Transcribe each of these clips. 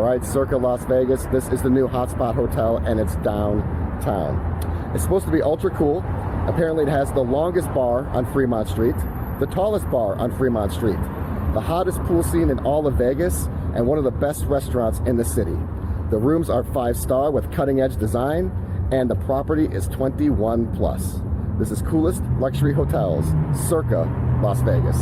right, Circa Las Vegas. This is the new hotspot hotel, and it's downtown. It's supposed to be ultra cool. Apparently it has the longest bar on Fremont Street, the tallest bar on Fremont Street, the hottest pool scene in all of Vegas, and one of the best restaurants in the city. The rooms are 5-star with cutting-edge design, and the property is 21 plus. This is Coolist Luxury Hotels, Circa Las Vegas.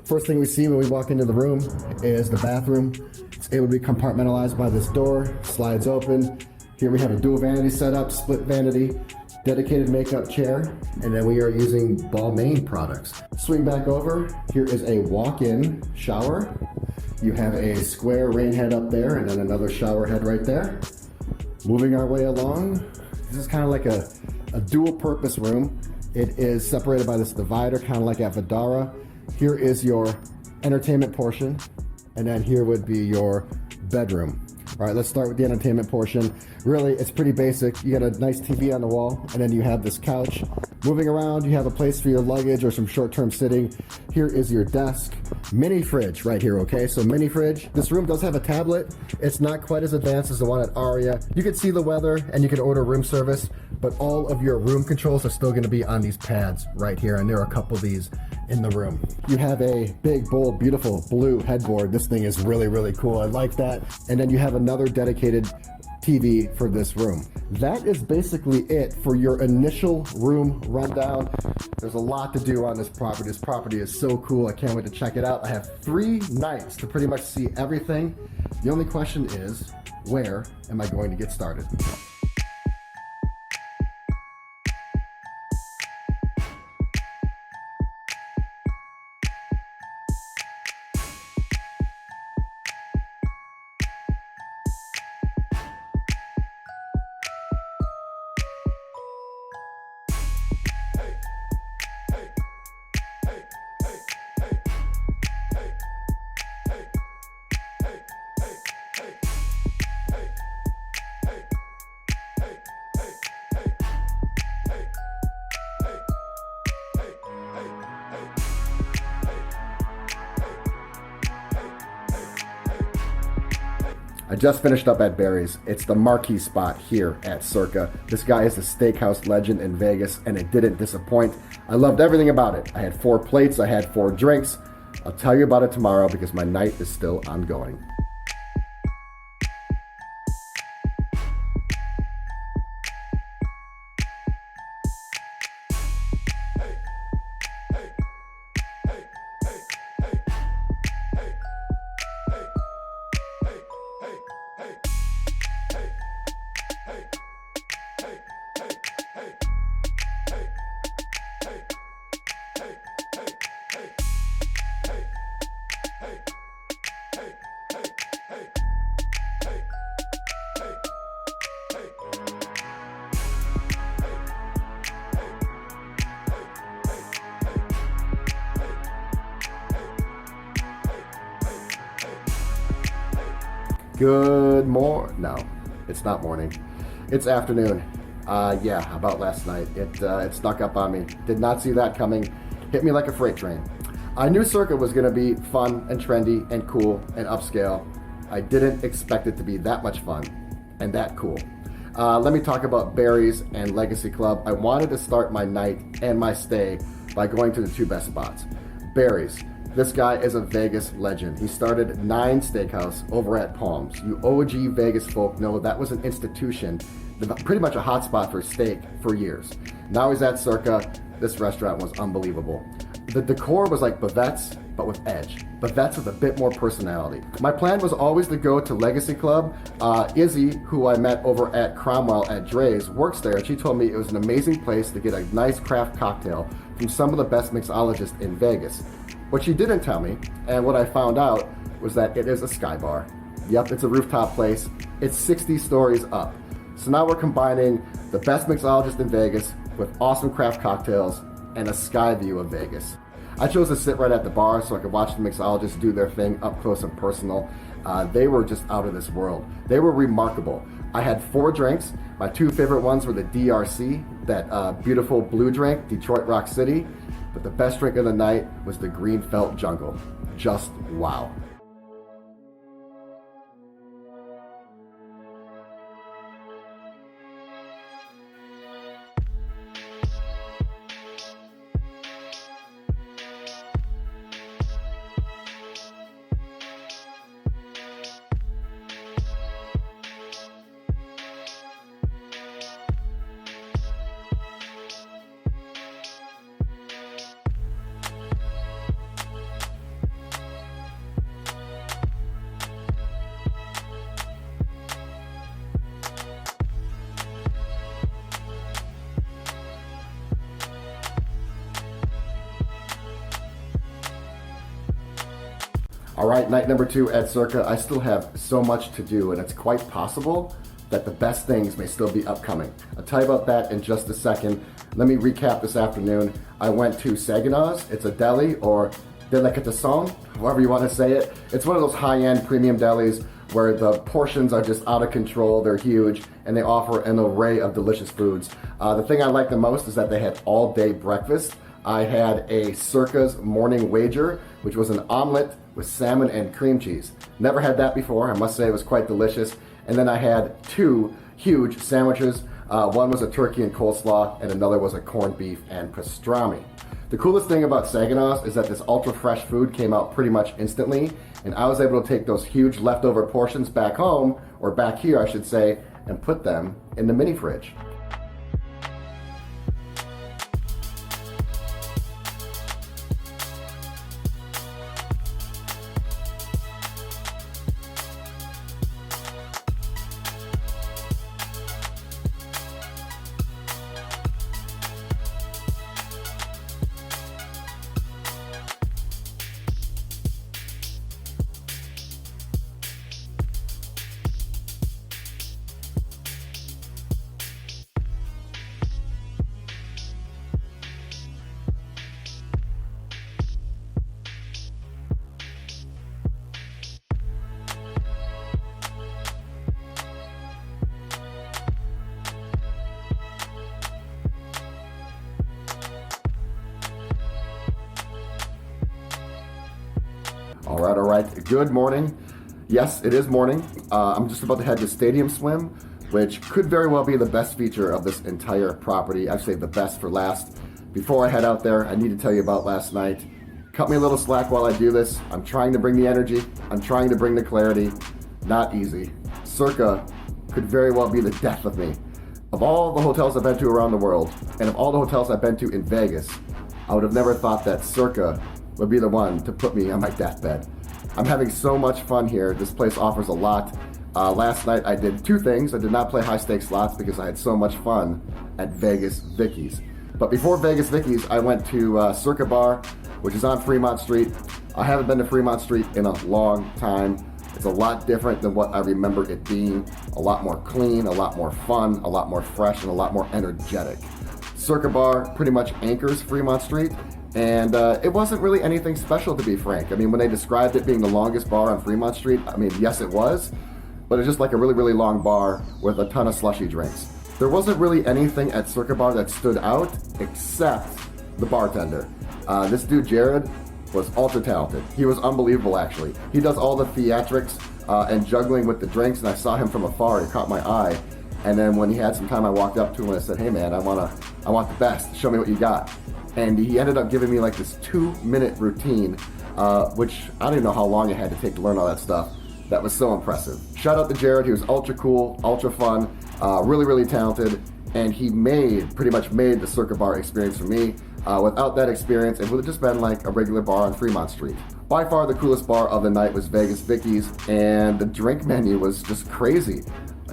First thing we see when we walk into the room is the bathroom. It's able to be compartmentalized by this door, slides open. Here we have a dual vanity setup, split vanity, dedicated makeup chair, and then we are using Balmain products. Swing back over, here is a walk-in shower. You have a square rain head up there and then another shower head right there. Moving our way along, this is kind of like a dual purpose room. It is separated by this divider, kind of like at Vidara. Here is your entertainment portion, and then here would be your bedroom. All right, let's start with the entertainment portion. Really, it's pretty basic. You got a nice TV on the wall, and then you have this couch. Moving around, you have a place for your luggage or some short-term sitting. Here is your desk. Mini fridge right here, okay? So mini fridge. This room does have a tablet. It's not quite as advanced as the one at Aria. You can see the weather, and you can order room service, but all of your room controls are still going to be on these pads right here, and there are a couple of these in the room. You have a big, bold, beautiful blue headboard. This thing is really, really cool. I like that. And then you have another dedicated TV for this room. That is basically it for your initial room rundown. There's a lot to do on this property. This property is so cool. I can't wait to check it out. I have 3 nights to pretty much see everything. The only question is, where am I going to get started? I just finished up at Barry's. It's the marquee spot here at Circa. This guy is a steakhouse legend in Vegas, and it didn't disappoint. I loved everything about it. I had 4 plates, I had 4 drinks. I'll tell you about it tomorrow because my night is still ongoing. Good no, it's not morning. It's afternoon. Yeah, about last night. It snuck up on me. Did not see that coming. Hit me like a freight train. I knew Circa was gonna be fun and trendy and cool and upscale. I didn't expect it to be that much fun and that cool. Let me talk about Barry's and Legacy Club. I wanted to start my night and my stay by going to the 2 best spots. Barry's. This guy is a Vegas legend. He started 9 Steakhouse over at Palms. You OG Vegas folk know that was an institution pretty much a hotspot for steak for years. Now he's at Circa. This restaurant was unbelievable. The decor was like Bavette's, but with edge. Bavette's with a bit more personality. My plan was always to go to Legacy Club. Izzy, who I met over at Cromwell at Dre's, works there, and she told me it was an amazing place to get a nice craft cocktail from some of the best mixologists in Vegas. What she didn't tell me, and what I found out, was that it is a sky bar. Yep, it's a rooftop place. It's 60 stories up. So now we're combining the best mixologist in Vegas with awesome craft cocktails and a sky view of Vegas. I chose to sit right at the bar so I could watch the mixologists do their thing up close and personal. They were just out of this world. They were remarkable. I had 4 drinks. My 2 favorite ones were the DRC, that beautiful blue drink, Detroit Rock City. But the best drink of the night was the Green Felt Jungle. Just wow. All right, night number 2 at Circa. I still have so much to do, and it's quite possible that the best things may still be upcoming. I'll tell you about that in just a second. Let me recap this afternoon. I went to Saginaw's. It's a deli, or delicatessen, however you want to say it. It's one of those high-end premium delis where the portions are just out of control. They're huge, and they offer an array of delicious foods. The thing I like the most is that they had all-day breakfast. I had a Circa's morning wager, which was an omelet with salmon and cream cheese. Never had that before. I must say it was quite delicious. And then I had 2 huge sandwiches. One was a turkey and coleslaw, and another was a corned beef and pastrami. The coolest thing about Saginaw's is that this ultra fresh food came out pretty much instantly, and I was able to take those huge leftover portions back home, or back here I should say, and put them in the mini fridge. All right. Good morning. Yes, it is morning. I'm just about to head to Stadium Swim, which could very well be the best feature of this entire property. I've saved the best for last. Before I head out there, I need to tell you about last night. Cut me a little slack while I do this. I'm trying to bring the energy. I'm trying to bring the clarity. Not easy. Circa could very well be the death of me. Of all the hotels I've been to around the world, and of all the hotels I've been to in Vegas, I would have never thought that Circa would be the one to put me on my deathbed. I'm having so much fun here. This place offers a lot. Last night I did 2 things. I did not play high stakes slots because I had so much fun at Vegas Vicky's. But before Vegas Vicky's, I went to Circa Bar, which is on Fremont Street. I haven't been to Fremont Street in a long time. It's a lot different than what I remember it being. A lot more clean, a lot more fun, a lot more fresh, and a lot more energetic. Circa Bar pretty much anchors Fremont Street, and it wasn't really anything special, to be frank. I mean, when they described it being the longest bar on Fremont Street, I mean, yes it was, but it's just like a really, really long bar with a ton of slushy drinks. There wasn't really anything at Circa Bar that stood out except the bartender. This dude, Jared, was ultra talented. He was unbelievable, actually. He does all the theatrics and juggling with the drinks, and I saw him from afar. He caught my eye. And then when he had some time, I walked up to him and I said, "Hey man, I want the best. Show me what you got." And he ended up giving me like this 2-minute routine, which I don't even know how long it had to take to learn all that stuff. That was so impressive. Shout out to Jared. He was ultra cool, ultra fun. Really, really talented. And he pretty much made the Circa bar experience for me. Without that experience, it would have just been like a regular bar on Fremont Street. By far the coolest bar of the night was Vegas Vicky's, and the drink menu was just crazy.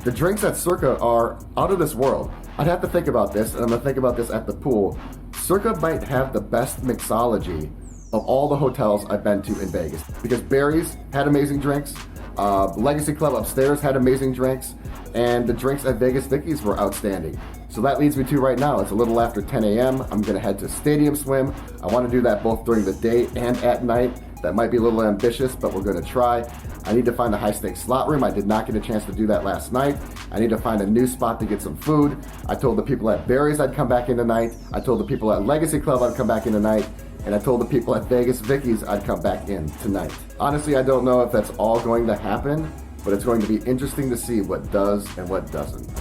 The drinks at Circa are out of this world. I'd have to think about this, and I'm gonna think about this at the pool. Circa might have the best mixology of all the hotels I've been to in Vegas, because Barry's had amazing drinks, Legacy Club upstairs had amazing drinks, and the drinks at Vegas Vicky's were outstanding. So that leads me to right now. It's a little after 10 a.m. I'm gonna head to Stadium Swim. I wanna do that both during the day and at night. That might be a little ambitious, but we're gonna try. I need to find a high stakes slot room. I did not get a chance to do that last night. I need to find a new spot to get some food. I told the people at Barry's I'd come back in tonight. I told the people at Legacy Club I'd come back in tonight. And I told the people at Vegas Vicky's I'd come back in tonight. Honestly, I don't know if that's all going to happen, but it's going to be interesting to see what does and what doesn't.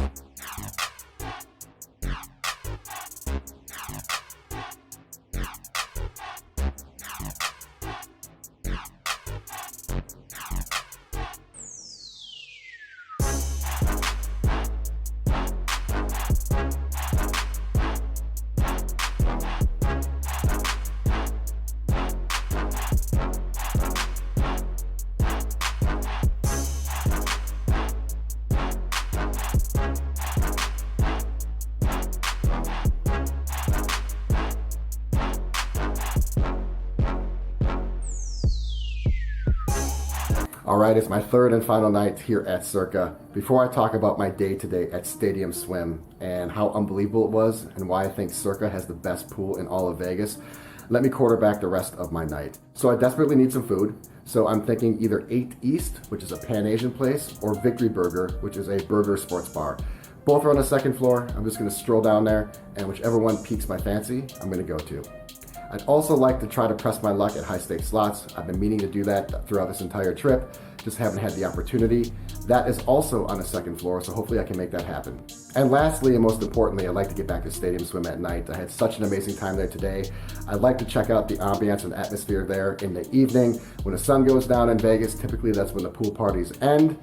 Alright, it's my third and final night here at Circa. Before I talk about my day today at Stadium Swim and how unbelievable it was and why I think Circa has the best pool in all of Vegas, let me quarterback the rest of my night. So I desperately need some food, so I'm thinking either 8 East, which is a Pan-Asian place, or Victory Burger, which is a burger sports bar. Both are on the second floor. I'm just gonna stroll down there, and whichever one piques my fancy, I'm gonna go to. I'd also like to try to press my luck at high stakes slots. I've been meaning to do that throughout this entire trip, just haven't had the opportunity. That is also on the second floor, so hopefully I can make that happen. And lastly, and most importantly, I'd like to get back to Stadium Swim at night. I had such an amazing time there today. I'd like to check out the ambiance and atmosphere there in the evening. When the sun goes down in Vegas, typically that's when the pool parties end.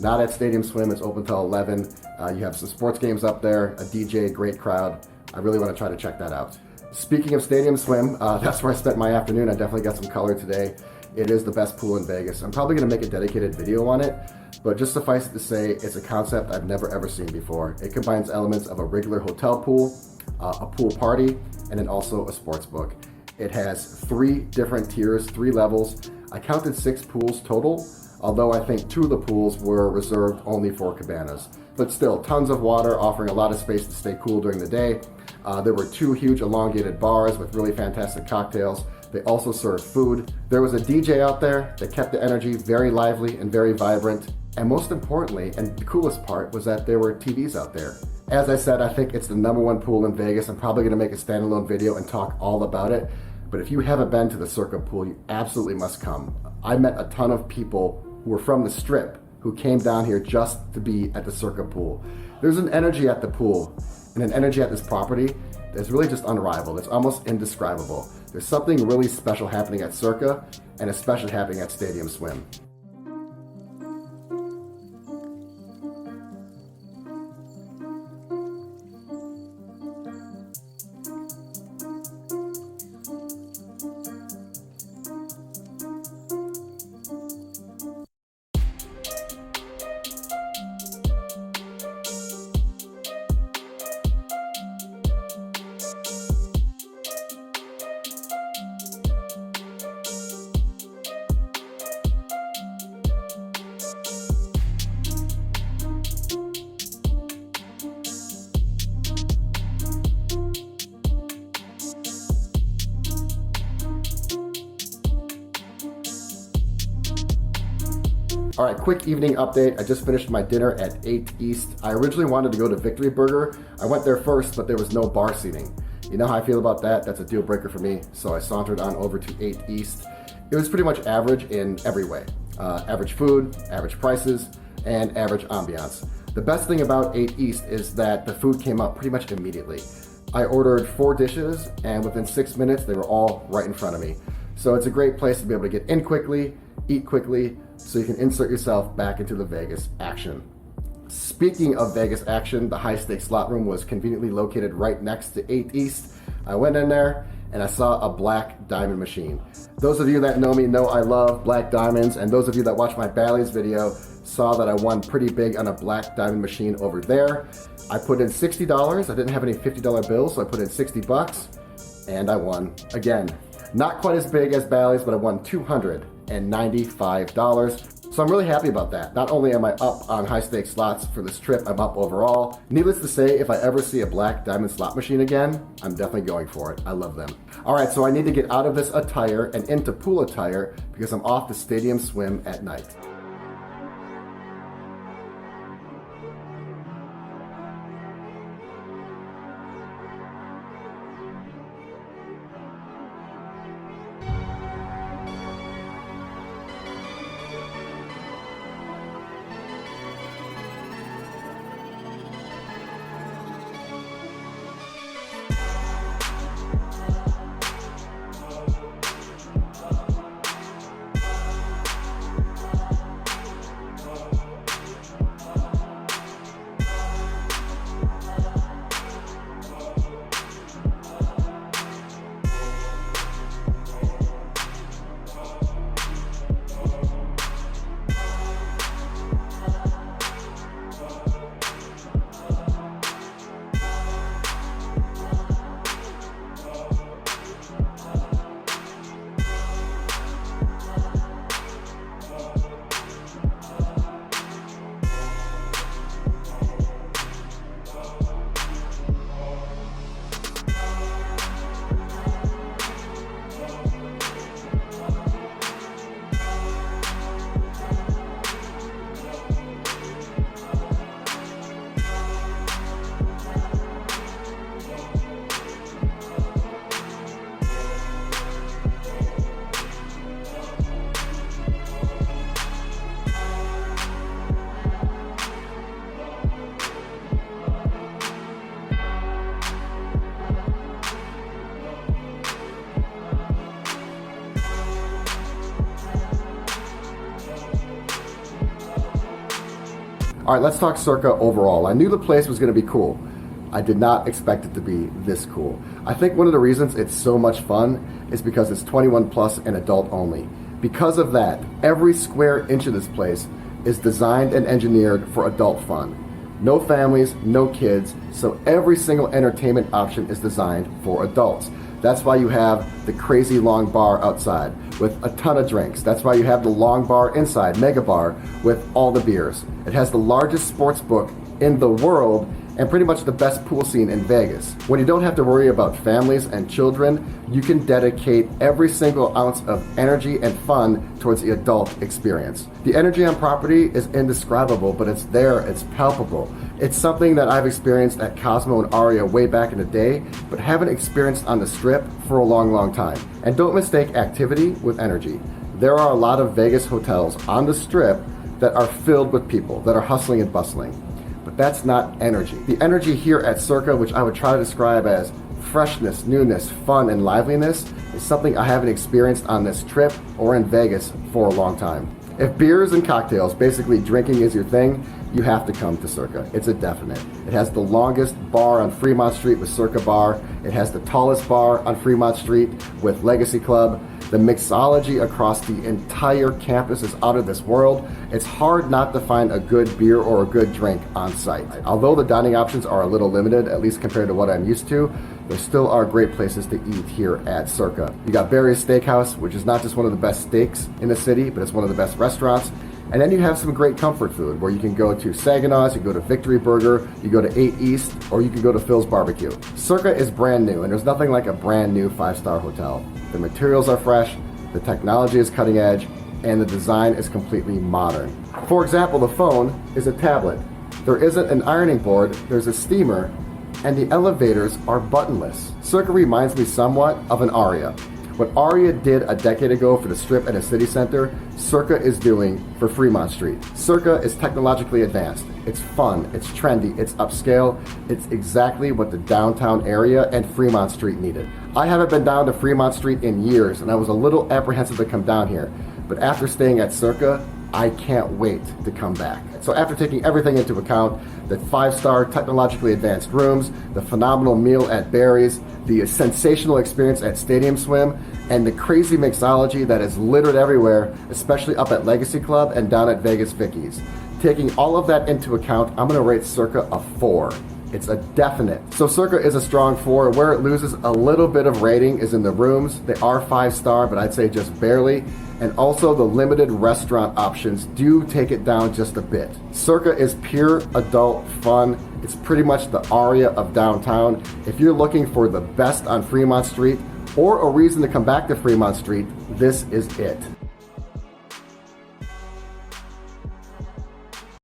Not at Stadium Swim, it's open till 11. You have some sports games up there, a DJ, great crowd. I really want to try to check that out. Speaking of Stadium Swim, that's where I spent my afternoon. I definitely got some color today. It is the best pool in Vegas. I'm probably gonna make a dedicated video on it, but just suffice it to say, it's a concept I've never ever seen before. It combines elements of a regular hotel pool, a pool party, and then also a sports book. It has 3 different tiers, 3 levels. I counted 6 pools total, although I think 2 of the pools were reserved only for cabanas. But still, tons of water, offering a lot of space to stay cool during the day. There were 2 huge elongated bars with really fantastic cocktails. They also served food. There was a DJ out there that kept the energy very lively and very vibrant. And most importantly, and the coolest part, was that there were TVs out there. As I said, I think it's the #1 pool in Vegas. I'm probably gonna make a standalone video and talk all about it. But if you haven't been to the Circa pool, you absolutely must come. I met a ton of people who were from the Strip who came down here just to be at the Circa pool. There's an energy at the pool and an energy at this property that's really just unrivaled. It's almost indescribable. There's something really special happening at Circa, and especially happening at Stadium Swim. All right, quick evening update. I just finished my dinner at 8 East. I originally wanted to go to Victory Burger. I went there first, but there was no bar seating. You know how I feel about that? That's a deal breaker for me. So I sauntered on over to 8 East. It was pretty much average in every way. Average food, average prices, and average ambiance. The best thing about 8 East is that the food came up pretty much immediately. I ordered 4 dishes, and within 6 minutes, they were all right in front of me. So it's a great place to be able to get in quickly, eat quickly, so you can insert yourself back into the Vegas action. Speaking of Vegas action, the high stakes slot room was conveniently located right next to 8th East. I went in there and I saw a black diamond machine. Those of you that know me know I love black diamonds, and those of you that watch my Bally's video saw that I won pretty big on a black diamond machine over there. I put in $60. I didn't have any $50 bills, so I put in $60 and I won again. Not quite as big as Bally's, but I won $295. So I'm really happy about that. Not only am I up on high stakes slots for this trip, I'm up overall. Needless to say, if I ever see a black diamond slot machine again, I'm definitely going for it. I love them. All right, so I need to get out of this attire and into pool attire because I'm off the stadium swim at night. All right, let's talk Circa overall. I knew the place was gonna be cool. I did not expect it to be this cool. I think one of the reasons it's so much fun is because it's 21 plus and adult only. Because of that, every square inch of this place is designed and engineered for adult fun. No families, no kids, so every single entertainment option is designed for adults. That's why you have the crazy long bar outside with a ton of drinks. That's why you have the long bar inside, mega bar, with all the beers. It has the largest sports book in the world and pretty much the best pool scene in Vegas. When you don't have to worry about families and children, you can dedicate every single ounce of energy and fun towards the adult experience. The energy on property is indescribable, but it's there, it's palpable. It's something that I've experienced at Cosmo and Aria way back in the day, but haven't experienced on the Strip for a long, long time. And don't mistake activity with energy. There are a lot of Vegas hotels on the Strip that are filled with people, that are hustling and bustling. But that's not energy. The energy here at Circa, which I would try to describe as freshness, newness, fun, and liveliness, is something I haven't experienced on this trip or in Vegas for a long time. If beers and cocktails, basically drinking, is your thing, you have to come to Circa. It's a definite. It has the longest bar on Fremont Street with Circa Bar. It has the tallest bar on Fremont Street with Legacy Club. The mixology across the entire campus is out of this world. It's hard not to find a good beer or a good drink on site. Although the dining options are a little limited, at least compared to what I'm used to, there still are great places to eat here at Circa. You got Barry's Steakhouse, which is not just one of the best steaks in the city, but it's one of the best restaurants. And then you have some great comfort food where you can go to Saginaw's, you go to Victory Burger, you go to 8 East, or you can go to Phil's Barbecue. Circa is brand new, and there's nothing like a brand new 5-star hotel. The materials are fresh, the technology is cutting edge, and the design is completely modern. For example, the phone is a tablet. There isn't an ironing board, there's a steamer, and the elevators are buttonless. Circa reminds me somewhat of an Aria. What Aria did a decade ago for the Strip and the city center, Circa is doing for Fremont Street. Circa is technologically advanced. It's fun, it's trendy, it's upscale. It's exactly what the downtown area and Fremont Street needed. I haven't been down to Fremont Street in years, and I was a little apprehensive to come down here. But after staying at Circa, I can't wait to come back. So after taking everything into account, the 5-star technologically advanced rooms, the phenomenal meal at Barry's, the sensational experience at Stadium Swim, and the crazy mixology that is littered everywhere, especially up at Legacy Club and down at Vegas Vicky's. Taking all of that into account, I'm gonna rate Circa a 4. It's a definite. So Circa is a strong 4. Where it loses a little bit of rating is in the rooms. They are 5-star, but I'd say just barely. And also the limited restaurant options do take it down just a bit. Circa is pure adult fun. It's pretty much the aria of downtown. If you're looking for the best on Fremont Street or a reason to come back to Fremont Street, this is it.